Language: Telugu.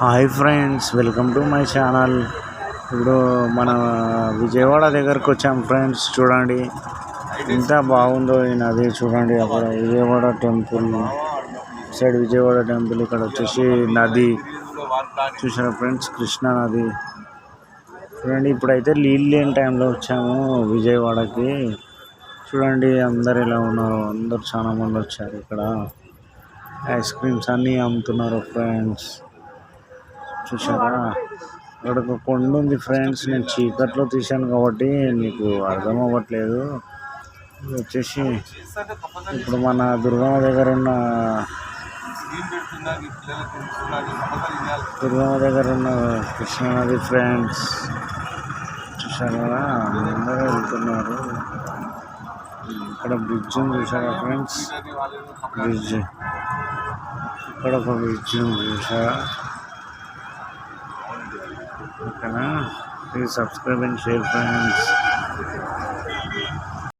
Hi friends, welcome to my channel. ఇప్పుడు మన విజయవాడ దగ్గరకు వచ్చాం ఫ్రెండ్స్. చూడండి ఎంత బాగుందో ఈ నది. చూడండి అక్కడ Vijayawada temple side, Vijayawada temple. ఇక్కడ వచ్చేసి నది చూసారా ఫ్రెండ్స్, కృష్ణా నది. చూడండి ఇప్పుడైతే నీళ్ళు లేని టైంలో వచ్చాము విజయవాడకి. చూడండి అందరు ఎలా ఉన్నారు, అందరు చాలా మంది వచ్చారు. ఇక్కడ ఐస్ క్రీమ్స్ అన్నీ అమ్ముతున్నారు ఫ్రెండ్స్. చూసారా అక్కడ ఒక కొండ ఉంది ఫ్రెండ్స్. నేను చీకట్లో తీశాను కాబట్టి మీకు అర్థం అవ్వట్లేదు. ఇది వచ్చేసి ఇప్పుడు మన దుర్గమ్మ దగ్గర ఉన్న కృష్ణా నది ఫ్రెండ్స్. చూసారా అందరూ వెళ్తున్నారు. ఇక్కడ బ్రిడ్జ్ ఉంది చూసారా ఫ్రెండ్స్, బ్రిడ్జ్. ఇక్కడ ఒక బ్రిడ్జ్ ఉంది చూసారా. ఓకేనా, please subscribe and share friends.